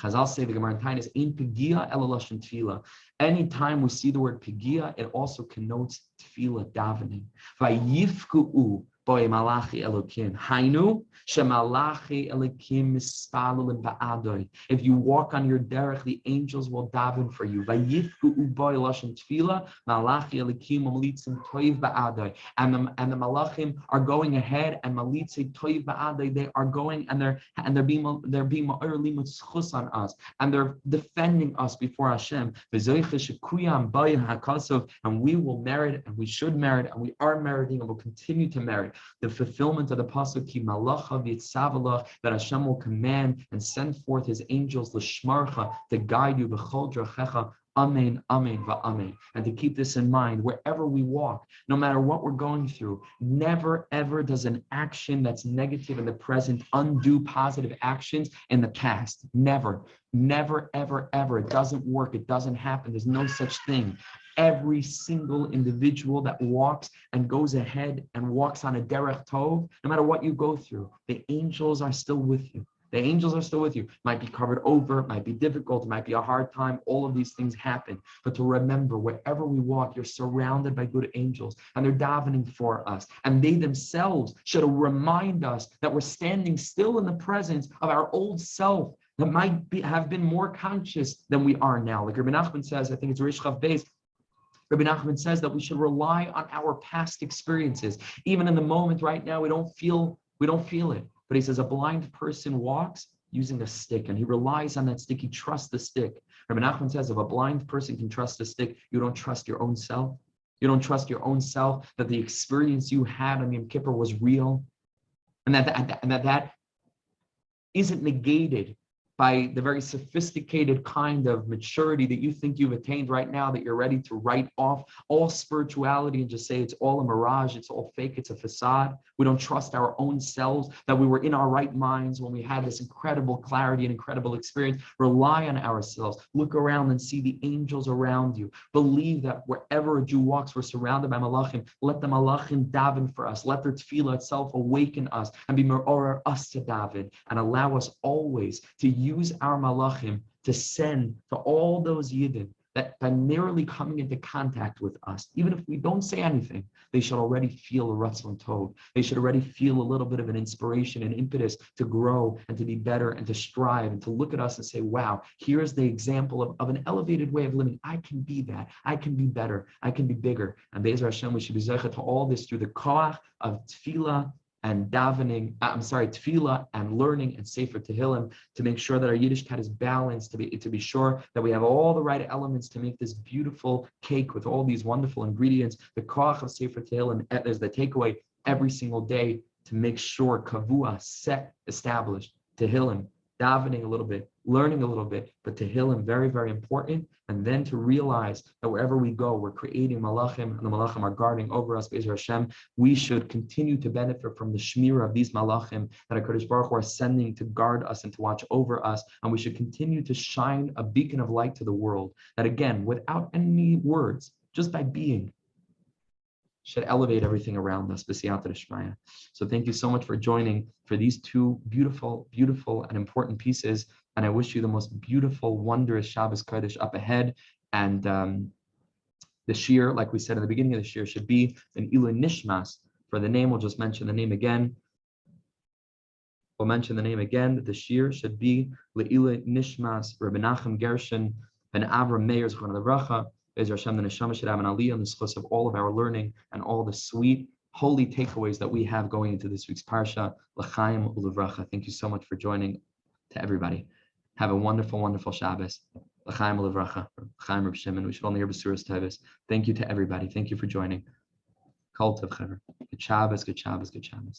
Speaker 1: Chazal say the Gemara in Tainis ain't pigia ela lashon tefillah. Anytime we see the word pigia, it also connotes tefillah davening. Vayifku boy malachi elokim. Hainu shemalachi elokim mispalulin ba'adoi. If you walk on your derech, the angels will daven for you. Vayifku boy lashon tefillah malachi elokim malitzim toiv ba'adoi. And the malachim are going ahead and malitzim toiv ba'adoi. They are going and they're being ma'orli mitzchus on us and they're defending us before Hashem. And we will merit and we should merit and we are meriting and will continue to merit the fulfillment of the pasuk ki malacha v'yitzav, that Hashem will command and send forth His angels l'shmarcha to guide you b'chol drachecha. Amen, amen, va'amen. And to keep this in mind, wherever we walk, no matter what we're going through, never ever does an action that's negative in the present undo positive actions in the past. Never, never, ever, ever. It doesn't work. It doesn't happen. There's no such thing. Every single individual that walks and goes ahead and walks on a derech tov, no matter what you go through, the angels are still with you. The angels are still with you. Might be covered over, it might be difficult, it might be a hard time. All of these things happen. But to remember, wherever we walk, you're surrounded by good angels, and they're davening for us. And they themselves should remind us that we're standing still in the presence of our old self that might have been more conscious than we are now. Like Rabbi Nachman says, I think it's Rish Chav Beis, Rabbi Nachman says that we should rely on our past experiences. Even in the moment right now, we don't feel it. But he says a blind person walks using a stick, and he relies on that stick. He trusts the stick. Rabbi Nachman says if a blind person can trust a stick, you don't trust your own self. You don't trust your own self that the experience you had on Yom Kippur was real, and that isn't negated by the very sophisticated kind of maturity that you think you've attained right now, that you're ready to write off all spirituality and just say it's all a mirage, it's all fake, it's a facade. We don't trust our own selves, that we were in our right minds when we had this incredible clarity and incredible experience. Rely on ourselves. Look around and see the angels around you. Believe that wherever a Jew walks, we're surrounded by malachim. Let the malachim daven for us. Let their tefillah itself awaken us and be me'orer us to daven, and allow us always to use our malachim to send to all those yidden that by merely coming into contact with us, even if we don't say anything, they should already feel a ratzon tov. They should already feel a little bit of an inspiration and impetus to grow and to be better and to strive and to look at us and say, wow, here's the example of an elevated way of living. I can be that. I can be better. I can be bigger. And Be'ezer Hashem, we should be zeichet to all this through the koach of tefillah and davening, tefillah and learning and Sefer Tehillim, to make sure that our Yiddishkeit is balanced, to be sure that we have all the right elements to make this beautiful cake with all these wonderful ingredients. The koach of Sefer Tehillim is the takeaway every single day to make sure kavua, set, established, Tehillim, davening a little bit, learning a little bit, but Tehillim, very, very important. And then to realize that wherever we go, we're creating malachim, and the malachim are guarding over us. Be'ezer Hashem, we should continue to benefit from the shmira of these malachim that HaKadosh Baruch Hu are sending to guard us and to watch over us. And we should continue to shine a beacon of light to the world that, again, without any words, just by being, should elevate everything around us. So thank you so much for joining for these two beautiful, beautiful and important pieces. And I wish you the most beautiful, wondrous Shabbos Kodesh up ahead. And the shiur, like we said in the beginning of the shiur, should be an Ilui Nishmas. For the name, we'll just mention the name again. We'll mention the name again. That the shiur should be Le'ilui Nishmas Rabbi Nachum Gershon Ben Avram Meir Zechron Levracha. Be'ezer Hashem, the neshama should have an aliyah on the schus of all of our learning and all the sweet, holy takeaways that we have going into this week's parsha. L'chaim u'levracha. Thank you so much for joining. To everybody, have a wonderful, wonderful Shabbos. L'chaim u'levracha. L'chaim Reb Shimon. We should only hear B'suras Tevis. Thank you to everybody. Thank you for joining. Kol tov chaver. Good Shabbos. Good Shabbos. Good Shabbos.